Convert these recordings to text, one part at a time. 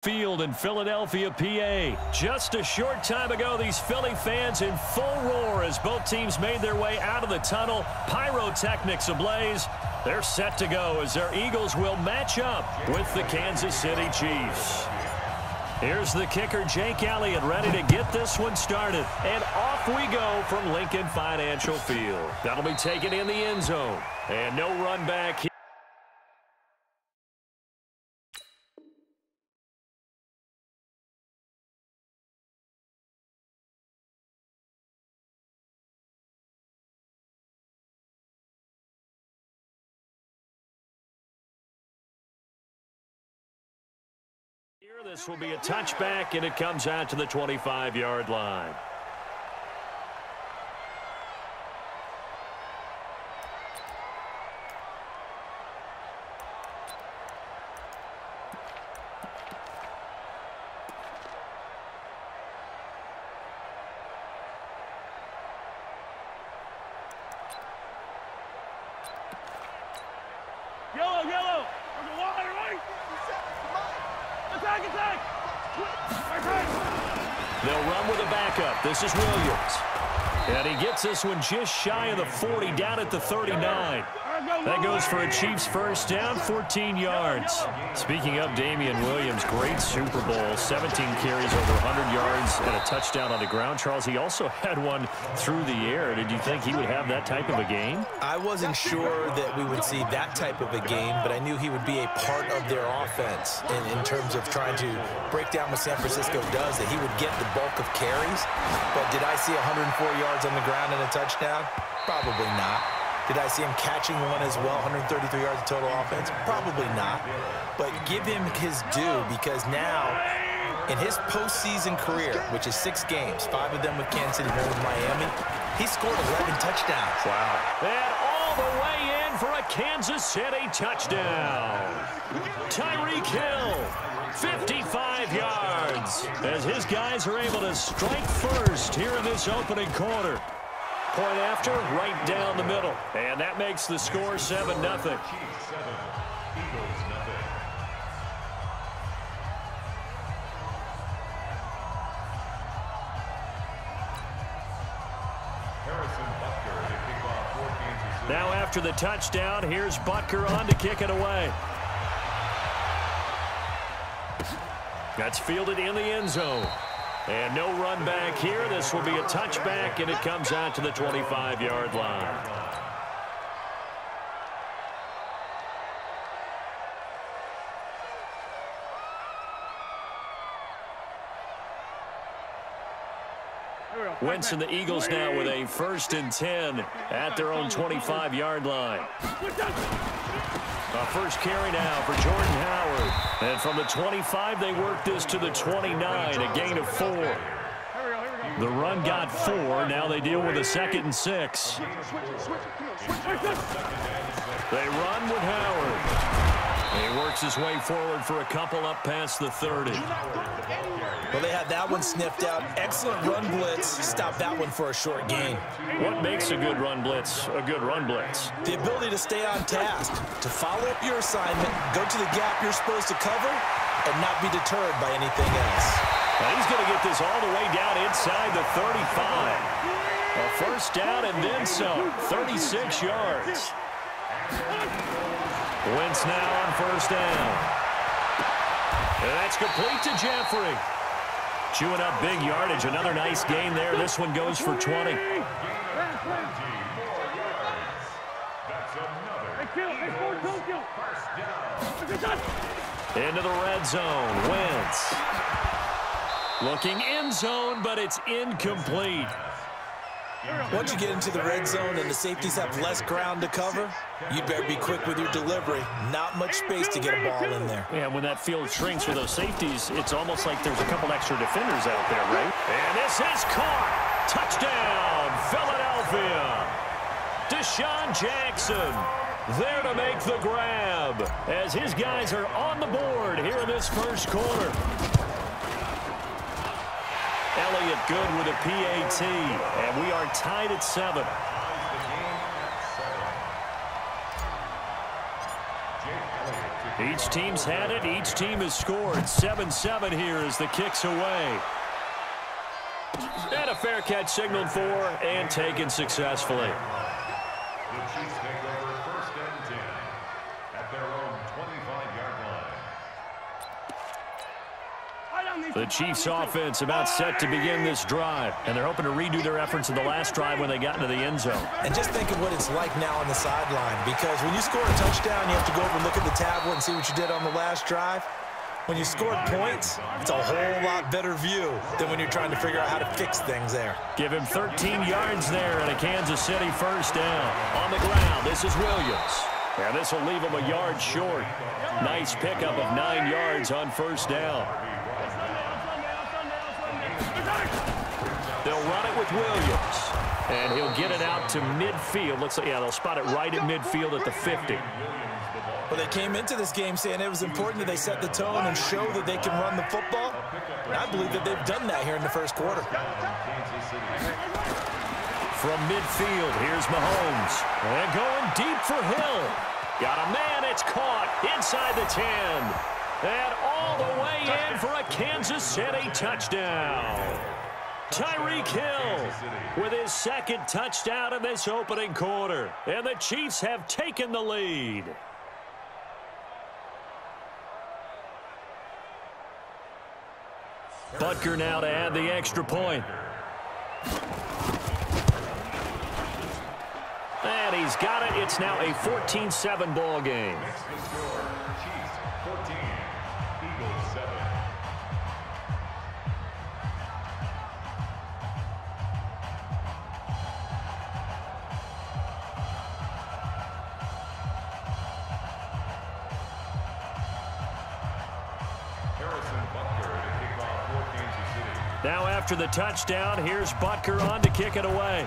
Field in Philadelphia, PA. Just a short time ago, these Philly fans in full roar as both teams made their way out of the tunnel. Pyrotechnics ablaze. They're set to go as their Eagles will match up with the Kansas City Chiefs. Here's the kicker, Jake Elliott, ready to get this one started. And off we go from Lincoln Financial Field. That'll be taken in the end zone. And no run back here. This will be a touchback, and it comes out to the 25-yard line. Yellow. They'll run with a backup. This is Williams. And he gets this one just shy of the 40, down at the 39. That goes for a Chiefs first down, 14 yards. Speaking of Damian Williams, great Super Bowl, 17 carries, over 100 yards, and a touchdown on the ground. Charles, he also had one through the air. Did you think he would have that type of a game? I wasn't sure that we would see that type of a game, but I knew he would be a part of their offense in terms of trying to break down what San Francisco does, that he would get the bulk of carries. But did I see 104 yards on the ground and a touchdown? Probably not. Did I see him catching one as well, 133 yards of total offense? Probably not. But give him his due, because now, in his postseason career, which is 6 games, 5 of them with Kansas City, 1 with Miami, he scored 11 touchdowns. Wow. And all the way in for a Kansas City touchdown. Tyreek Hill, 55 yards, as his guys are able to strike first here in this opening quarter. Point after, right down the middle. And that makes the score 7-0. Now after the touchdown, here's Butker on to kick it away. That's fielded in the end zone. And no run back here. This will be a touchback, and it comes out to the 25-yard line. Wentz and the Eagles now with a 1st and 10 at their own 25-yard line. A first carry now for Jordan Howard. And from the 25, they work this to the 29, a gain of 4. The run got 4. Now they deal with a 2nd and 6. They run with Howard. He works his way forward for a couple up past the 30. Well, they had that one sniffed out. Excellent run blitz. Stop that one for a short gain. What makes a good run blitz a good run blitz? The ability to stay on task, to follow up your assignment, go to the gap you're supposed to cover, and not be deterred by anything else. Now he's going to get this all the way down inside the 35. A first down and then some, 36 yards. Wentz now on first down. And that's complete to Jeffrey. Chewing up big yardage. Another nice gain there. This one goes for 20. Into the red zone. Wentz. Looking end zone, but it's incomplete. Once you get into the red zone and the safeties have less ground to cover, you better be quick with your delivery. Not much space to get a ball in there. Yeah, when that field shrinks with those safeties, it's almost like there's a couple extra defenders out there, right? And this is caught. Touchdown, Philadelphia. Deshaun Jackson there to make the grab as his guys are on the board here in this first quarter. Elliott good with a PAT, and we are tied at 7. Each team's had it. Each team has scored. 7-7 here as the kick's away. And a fair catch signaled for and taken successfully. The Chiefs take over 1st and 10 at their own 25-yard line. The Chiefs offense about set to begin this drive, and they're hoping to redo their efforts in the last drive when they got into the end zone. And just think of what it's like now on the sideline, because when you score a touchdown, you have to go over and look at the tablet and see what you did on the last drive. When you scored points, it's a whole lot better view than when you're trying to figure out how to fix things there. Give him 13 yards there and a Kansas City 1st down. On the ground, this is Williams. And this will leave him a yard short. Nice pickup of 9 yards on 1st down. They'll run it with Williams. And he'll get it out to midfield. Looks like, yeah, they'll spot it right at midfield at the 50. Well, they came into this game saying it was important that they set the tone and show that they can run the football. And I believe that they've done that here in the 1st quarter. From midfield, here's Mahomes. And going deep for Hill. Got a man, it's caught inside the 10. And all the way in for a Kansas City touchdown. Tyreek Hill with his 2nd touchdown in this opening quarter. And the Chiefs have taken the lead. Butker now to add the extra point. And he's got it. It's now a 14-7 ball game. Chiefs 14, Eagles 7. Now after the touchdown, here's Butker on to kick it away.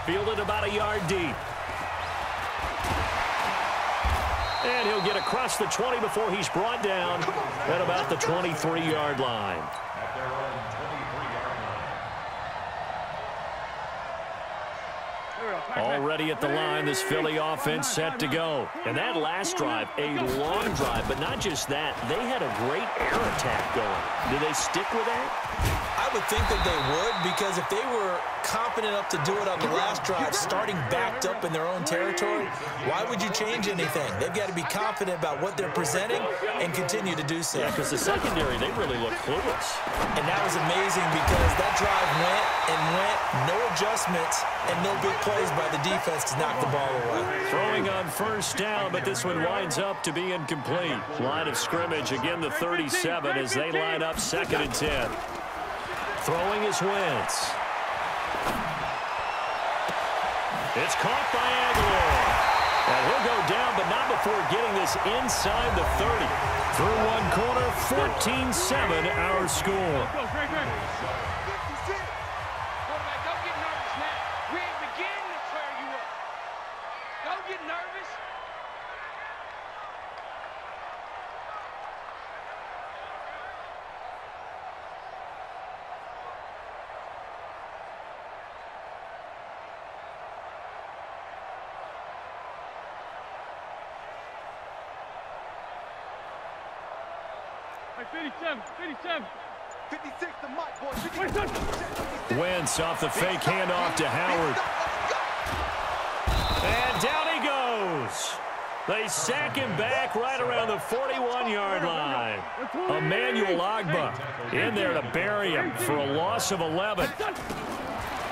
Fielded about a yard deep. And he'll get across the 20 before he's brought down at about the 23-yard line. At their own 23-yard line. Already at the line, this Philly offense set to go. And that last drive, a long drive, but not just that. They had a great air attack going. Do they stick with that? I would think that they would, because if they were confident enough to do it on the last drive, starting backed up in their own territory, why would you change anything? They've got to be confident about what they're presenting and continue to do so. Yeah, because the secondary, they really look clueless. And that was amazing, because that drive went and went, no adjustments, and no big plays by the defense to knock the ball away. Throwing on 1st down, but this one winds up to be incomplete. Line of scrimmage, again the 37 as they line up 2nd and 10. Throwing is Wentz. It's caught by Aguilar. And he'll go down, but not before getting this inside the 30. Through one quarter, 14-7 our score. Wentz off the fake handoff to Howard. And down he goes. They sack him back right around the 41-yard line. Emmanuel Ogbah in there to bury him for a loss of 11.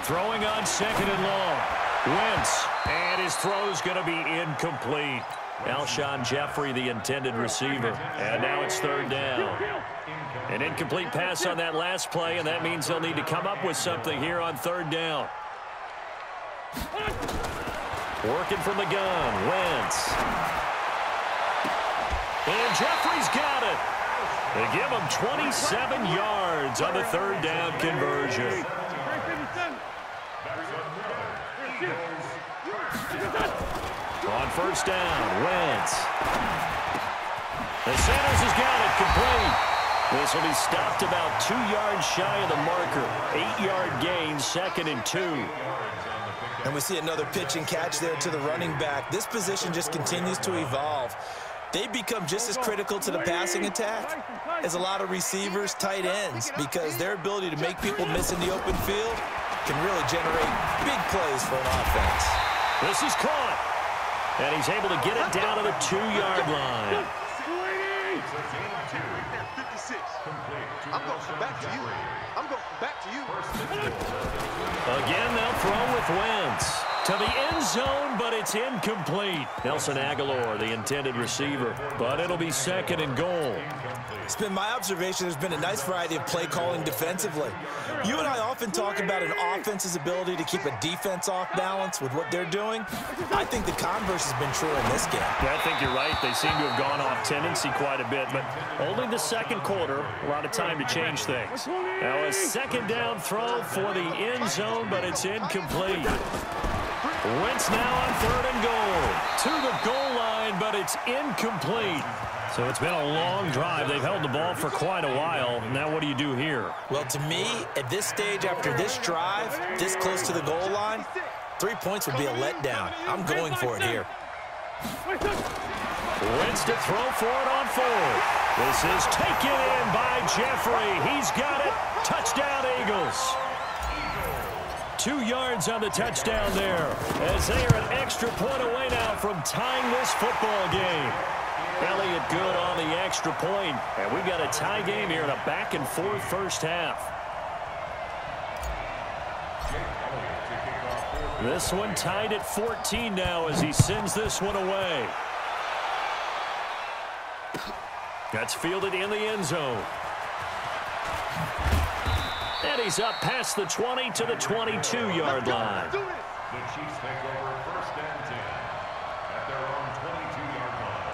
Throwing on 2nd and long. Wentz, and his throw's going to be incomplete. Alshon Jeffrey, the intended receiver. And now it's 3rd down. An incomplete pass on that last play, and that means they'll need to come up with something here on 3rd down. Working from the gun, Wentz. And Jeffrey's got it. They give him 27 yards on the 3rd down conversion. On 1st down, Wentz. The Sanders has got it complete. This will be stopped about 2 yards shy of the marker. 8-yard gain, 2nd and 2. And we see another pitch and catch there to the running back. This position just continues to evolve. They become just as critical to the passing attack as a lot of receivers, tight ends, because their ability to make people miss in the open field can really generate big plays for an offense. This is caught. And he's able to get it down to the 2-yard line. I'm going back to you. I'm going back to you. Again, they'll throw with Wentz to the end zone, but it's incomplete. Nelson Aguilar, the intended receiver, but it'll be 2nd and goal. It's been my observation there's been a nice variety of play calling defensively. You and I often talk about an offense's ability to keep a defense off balance with what they're doing. I think the converse has been true in this game. Yeah, I think you're right. They seem to have gone off tendency quite a bit, but only the 2nd quarter, a lot of time to change things. Now a 2nd down throw for the end zone, but it's incomplete. Wentz now on 3rd and goal. To the goal line, but it's incomplete. So it's been a long drive. They've held the ball for quite a while. Now what do you do here? Well, to me, at this stage, after this drive, this close to the goal line, 3 points would be a letdown. I'm going for it here. Wentz to throw for it on 4th. This is taken in by Jeffrey. He's got it. Touchdown, Eagles. 2 yards on the touchdown there, as they are an extra point away now from tying this football game. Elliott good on the extra point, and we've got a tie game here in a back-and-forth first half. This one tied at 14 now as he sends this one away. That's fielded in the end zone. And he's up past the 20 to the 22-yard line. The Chiefs take over 1st and 10 at their own 22-yard line.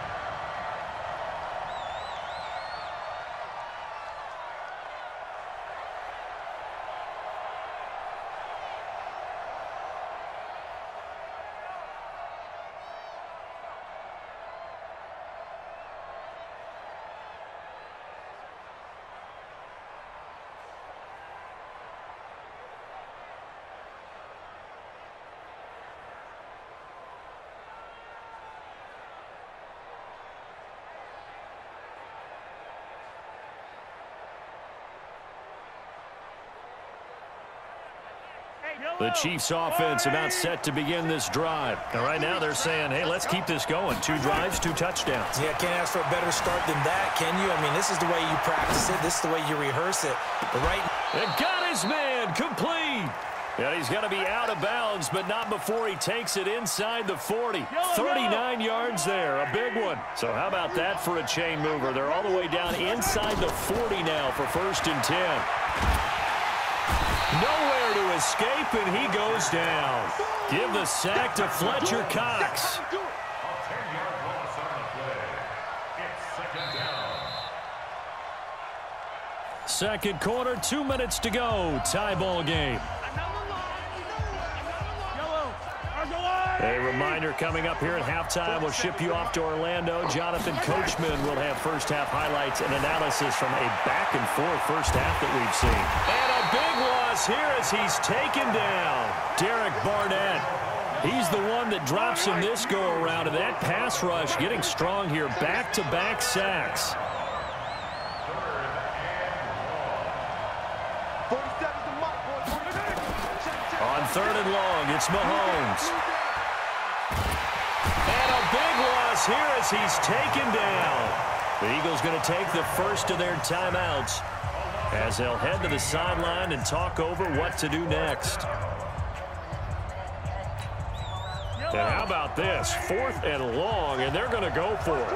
The Chiefs offense about set to begin this drive. And right now they're saying, hey, let's keep this going. 2 drives, 2 touchdowns. Yeah, can't ask for a better start than that, can you? I mean, this is the way you practice it. This is the way you rehearse it. But and got his man complete. Yeah, he's going to be out of bounds, but not before he takes it inside the 40. 39 yards there, a big one. So how about that for a chain mover? They're all the way down inside the 40 now for 1st and 10. Nowhere to escape, and he goes down. Give the sack to Fletcher Cox. A 10-yard loss on the play. It's 2nd down. 2nd quarter, 2 minutes to go. Tie ball game. A reminder coming up here at halftime. We'll ship you off to Orlando. Jonathan Coachman will have first half highlights and analysis from a back-and-forth first half that we've seen. And a big loss here as he's taken down. Derek Barnett. He's the one that drops him this go-around. And that pass rush getting strong here. Back-to-back sacks. On 3rd and long, it's Mahomes. And a big loss here as he's taken down. The Eagles going to take the first of their timeouts as they'll head to the sideline and talk over what to do next. And how about this? 4th and long, and they're going to go for it.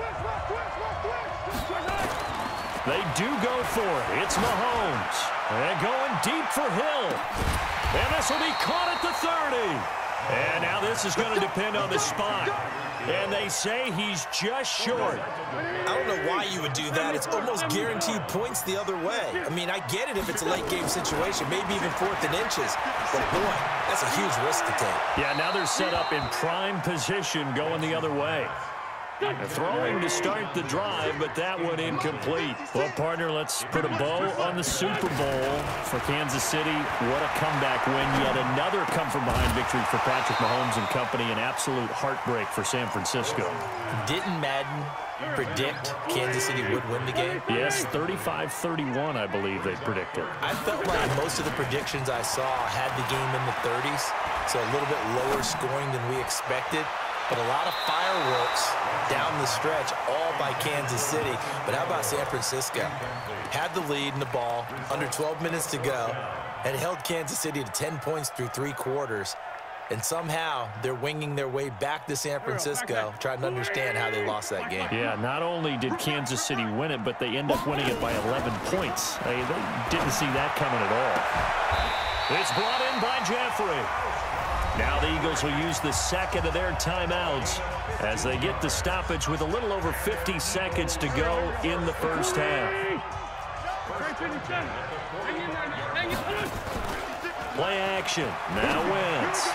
They do go for it. It's Mahomes. And going deep for Hill. And this will be caught at the 30. And now this is going to depend on the spot. And they say he's just short. I don't know why you would do that. It's almost guaranteed points the other way. I mean, I get it if it's a late game situation, maybe even 4th and inches. But boy, that's a huge risk to take. Yeah, now they're set up in prime position going the other way. Throwing to start the drive, but that one incomplete. Well, partner, let's put a bow on the Super Bowl for Kansas City. What a comeback win. Yet another come-from-behind victory for Patrick Mahomes and company. An absolute heartbreak for San Francisco. Didn't Madden predict Kansas City would win the game? Yes, 35-31, I believe they predicted. I felt like most of the predictions I saw had the game in the 30s, so a little bit lower scoring than we expected. But a lot of fireworks down the stretch, all by Kansas City. But how about San Francisco? Had the lead in the ball, under 12 minutes to go, and held Kansas City to 10 points through 3 quarters. And somehow they're winging their way back to San Francisco, trying to understand how they lost that game. Yeah, not only did Kansas City win it, but they end up winning it by 11 points. They didn't see that coming at all. It's brought in by Jeffrey. Now the Eagles will use the second of their timeouts as they get the stoppage with a little over 50 seconds to go in the first half. Play action. Now Wentz.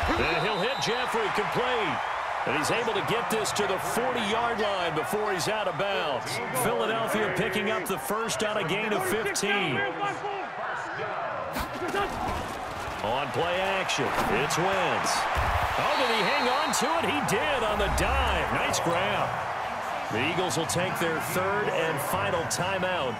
And he'll hit Jeffrey complete. And he's able to get this to the 40-yard line before he's out of bounds. Philadelphia picking up the first on a gain of 15. On play action, it's Wentz. Oh, did he hang on to it? He did on the dive. Nice grab. The Eagles will take their third and final timeout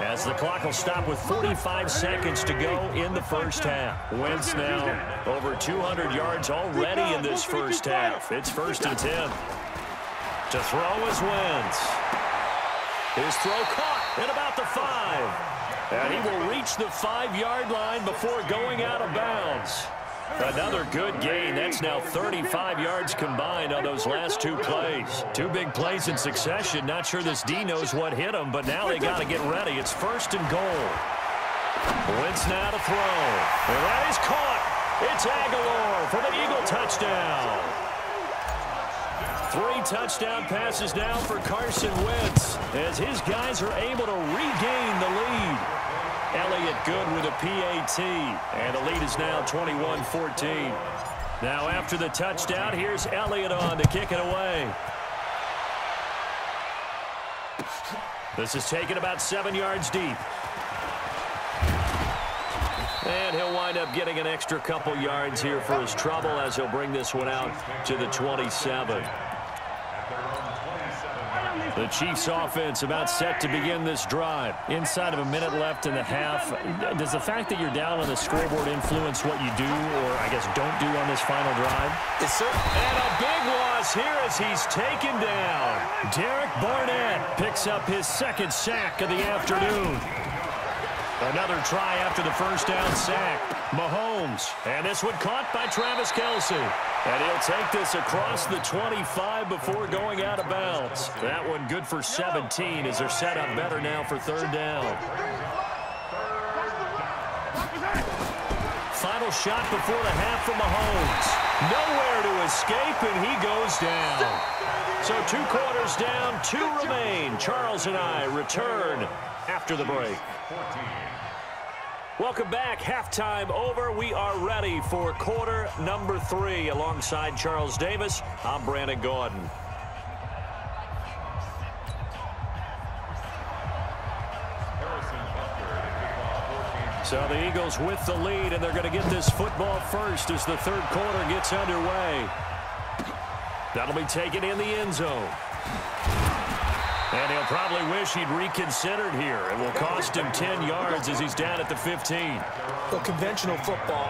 as the clock will stop with 45 seconds to go in the first half. Wentz now over 200 yards already in this first half. It's 1st and 10. To throw is Wentz. His throw caught at about the 5. And he will reach the 5-yard line before going out of bounds. Another good gain. That's now 35 yards combined on those last 2 plays. 2 big plays in succession. Not sure this D knows what hit him, but now they got to get ready. It's 1st and goal. Wentz now to throw. And that is caught. It's Aguilar for the Eagle touchdown. 3 touchdown passes now for Carson Wentz as his guys are able to regain the lead. Elliott good with a PAT, and the lead is now 21-14. Now after the touchdown, here's Elliott on to kick it away. This is taken about 7 yards deep. And he'll wind up getting an extra couple yards here for his trouble as he'll bring this one out to the 27. The Chiefs offense about set to begin this drive. Inside of a minute left in the half. Does the fact that you're down on the scoreboard influence what you do, or I guess don't do on this final drive? It's certain. And a big loss here as he's taken down. Derek Barnett picks up his 2nd sack of the afternoon. Another try after the first down sack. Mahomes. And this one caught by Travis Kelce. And he'll take this across the 25 before going out of bounds. That one good for 17 as they're set up better now for 3rd down. Final shot before the half from Mahomes. Nowhere to escape, and he goes down. So 2 quarters down, 2 remain. Charles and I return after the break. Welcome back. Halftime over. We are ready for quarter number 3. Alongside Charles Davis, I'm Brandon Gordon. So the Eagles with the lead, and they're going to get this football first as the 3rd quarter gets underway. That'll be taken in the end zone. And he'll probably wish he'd reconsidered here. It will cost him 10 yards as he's down at the 15. Well, conventional football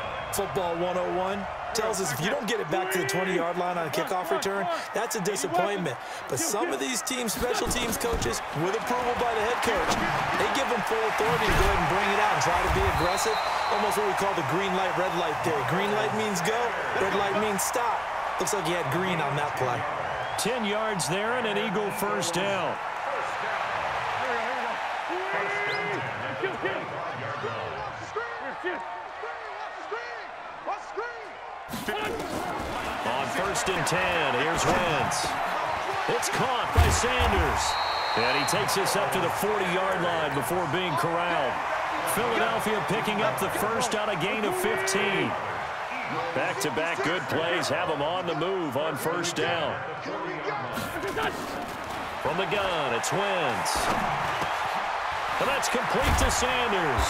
101, tells us if you don't get it back to the 20-yard line on a kickoff return, that's a disappointment. But some of these teams, special teams coaches, with approval by the head coach, they give them full authority to go ahead and bring it out and try to be aggressive. Almost what we call the green light, red light theory. Green light means go, red light means stop. Looks like he had green on that play. 10 yards there and an Eagle first down. On 1st and 10, here's Wentz. It's caught by Sanders. And he takes this up to the 40-yard line before being corralled. Philadelphia picking up the first on a gain of 15. Back-to-back good plays have them on the move on first down. From the gun, it's Wentz. And that's complete to Sanders.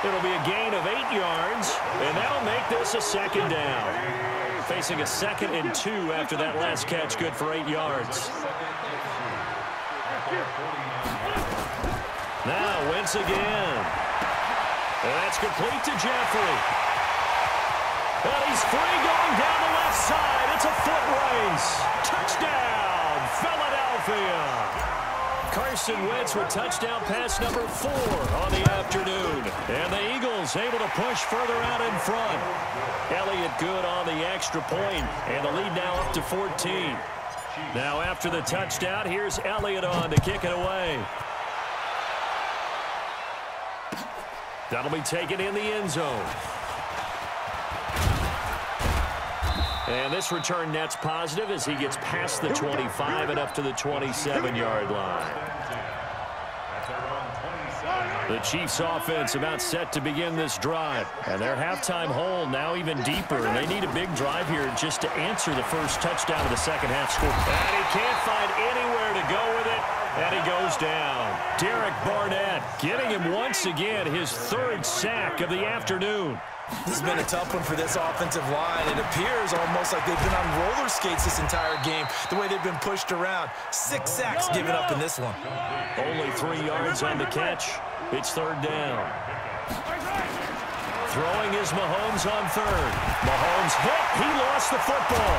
It'll be a gain of 8 yards, and that'll make this a second down. Facing a 2nd and 2 after that last catch, good for 8 yards. Now Wentz again. And that's complete to Jeffrey. And he's free going down the left side. It's a foot race. Touchdown, Philadelphia. Carson Wentz with touchdown pass number 4 on the afternoon. And the Eagles able to push further out in front. Elliott good on the extra point, and the lead now up to 14. Now after the touchdown, here's Elliott on to kick it away. That'll be taken in the end zone. And this return net's positive as he gets past the 25 and up to the 27-yard line. The Chiefs offense about set to begin this drive. And their halftime hole now even deeper. And they need a big drive here just to answer the first touchdown of the second half score. And he can't find anywhere to go with it. And he goes down. Derek Barnett getting him once again his 3rd sack of the afternoon. This has been a tough one for this offensive line. It appears almost like they've been on roller skates this entire game, the way they've been pushed around. 6 sacks given up in this one. Only 3 yards on the catch. It's 3rd down. Throwing is Mahomes on 3rd. Mahomes hit. He lost the football.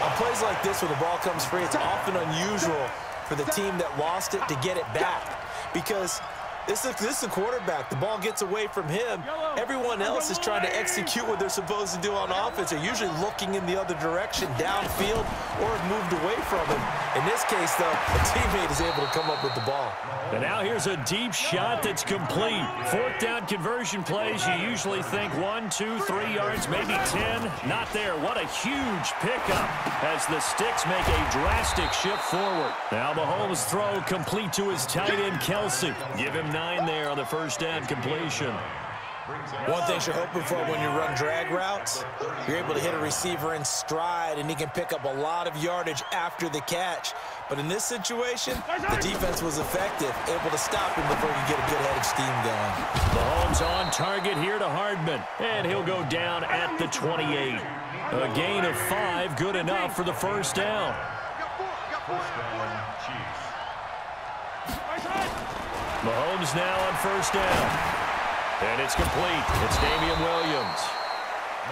On plays like this where the ball comes free, it's often unusual for the team that lost it to get it back because this is the quarterback. The ball gets away from him. Everyone else is trying to execute what they're supposed to do on offense. They're usually looking in the other direction, downfield, or have moved away from him. In this case, though, a teammate is able to come up with the ball. And now here's a deep shot that's complete. 4th down conversion plays, you usually think 1, 2, 3 yards, maybe 10. Not there. What a huge pickup as the sticks make a drastic shift forward. Now Mahomes' throw complete to his tight end, Kelsey. Give him 9 there on the first down completion. One thing you're hoping for when you run drag routes, you're able to hit a receiver in stride, and he can pick up a lot of yardage after the catch. But in this situation, the defense was effective, able to stop him before he could get a good head of steam going. Mahomes on target here to Hardman, and he'll go down at the 28. A gain of 5, good enough for the first down. Mahomes now on first down. And it's complete. It's Damian Williams.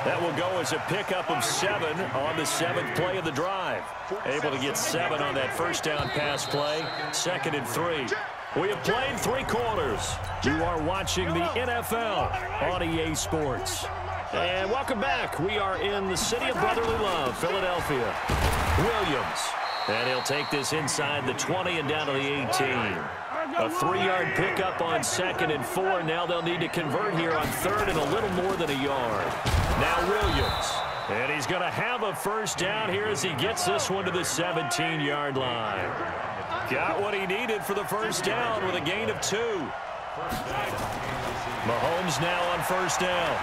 That will go as a pickup of 7 on the 7th play of the drive. Able to get 7 on that first down pass play. 2nd and 3. We have played 3 quarters. You are watching the NFL on EA Sports. And welcome back. We are in the city of brotherly love, Philadelphia. Williams. And he'll take this inside the 20 and down to the 18. A 3-yard pickup on 2nd and 4. Now they'll need to convert here on 3rd and a little more than a yard. Now Williams. And he's going to have a first down here as he gets this one to the 17-yard line. Got what he needed for the first down with a gain of 2. Mahomes now on first down.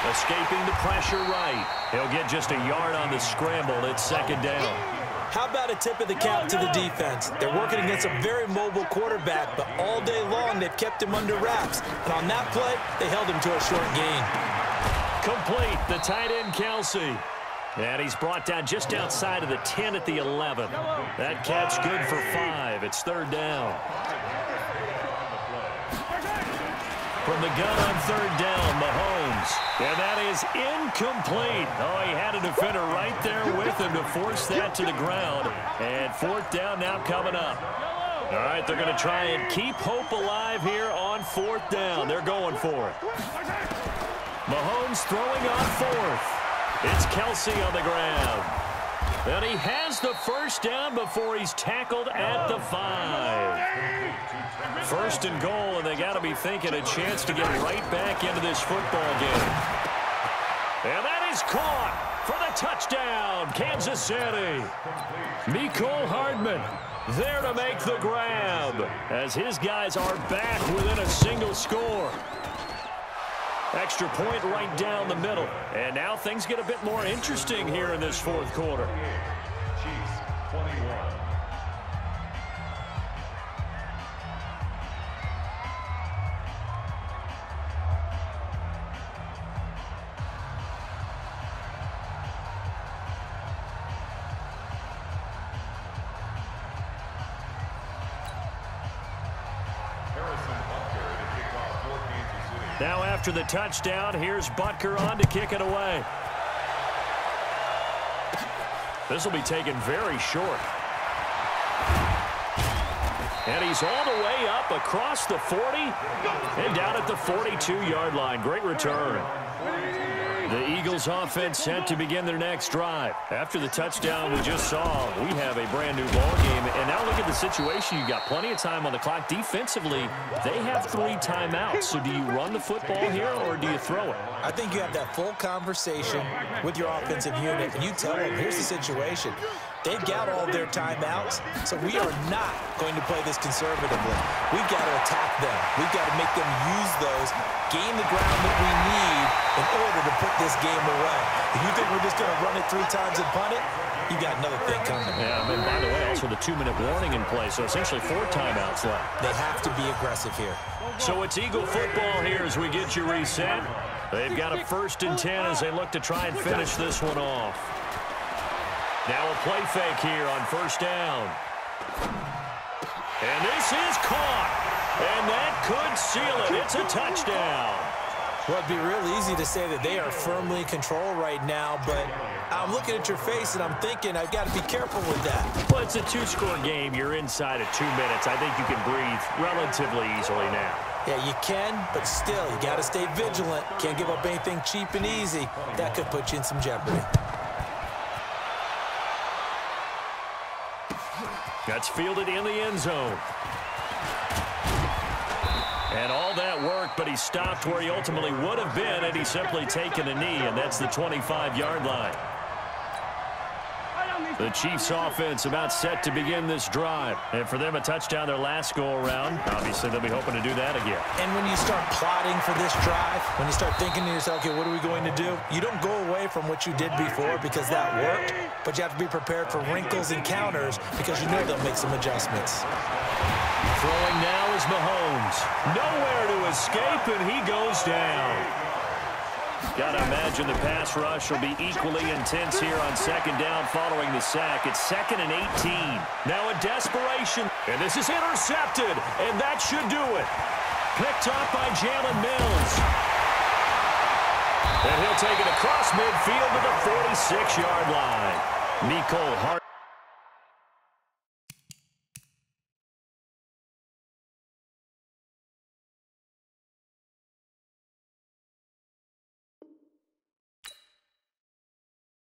Escaping the pressure right. He'll get just a yard on the scramble. It's 2nd down. How about a tip of the cap to the defense? They're working against a very mobile quarterback, but all day long they've kept him under wraps. And on that play, they held him to a short gain. Complete, the tight end, Kelsey. And he's brought down just outside of the 10 at the 11. That catch good for 5. It's 3rd down. From the gun on 3rd down, Mahomes. And that is incomplete. Oh, he had a defender right there with him to force that to the ground. And 4th down now coming up. All right, they're going to try and keep hope alive here on 4th down. They're going for it. Mahomes throwing on 4th. It's Kelsey on the ground. And he has the first down before he's tackled at the 5. 1st and goal, and they got to be thinking a chance to get right back into this football game. And that is caught for the touchdown, Kansas City. Mecole Hardman there to make the grab as his guys are back within a single score. Extra point right down the middle. And now things get a bit more interesting here in this fourth quarter. Chiefs 21. Now after the touchdown, here's Butker on to kick it away. This will be taken very short. And he's all the way up across the 40 and down at the 42-yard line. Great return. The Eagles offense set to begin their next drive. After the touchdown we just saw, we have a brand new ball game. And now look at the situation. You've got plenty of time on the clock. Defensively, they have 3 timeouts. So do you run the football here or do you throw it? I think you have that full conversation with your offensive unit, and you tell them, here's the situation. They've got all their timeouts, so we are not going to play this conservatively. We've got to attack them. We've got to make them use those, gain the ground that we need in order to put this game away. If you think we're just going to run it 3 times and punt it, you got another thing coming. Yeah, I mean, by the way, also the 2-minute warning in play, so essentially 4 timeouts left. They have to be aggressive here. So it's Eagle football here as we get you reset. They've got a 1st and 10 as they look to try and finish this one off. Now a play fake here on 1st down. And this is caught. And that could seal it. It's a touchdown. Well, it'd be real easy to say that they are firmly in control right now, but I'm looking at your face and I'm thinking I've got to be careful with that. Well, it's a 2-score game. You're inside of 2 minutes. I think you can breathe relatively easily now. Yeah, you can, but still, you got to stay vigilant. Can't give up anything cheap and easy. That could put you in some jeopardy. That's fielded in the end zone. And all that work, but he stopped where he ultimately would have been had he simply taken a knee, and that's the 25-yard line. The Chiefs offense about set to begin this drive. And for them, a touchdown their last go-around. Obviously, they'll be hoping to do that again. And when you start plotting for this drive, when you start thinking to yourself, okay, what are we going to do? You don't go away from what you did before because that worked, but you have to be prepared for wrinkles and counters because you know they'll make some adjustments. Throwing now is Mahomes. Nowhere to escape, and he goes down. Got to imagine the pass rush will be equally intense here on 2nd down following the sack. It's 2nd and 18. Now a desperation. And this is intercepted, and that should do it. Picked up by Jalen Mills. And he'll take it across midfield to the 46-yard line. Nicole Hart.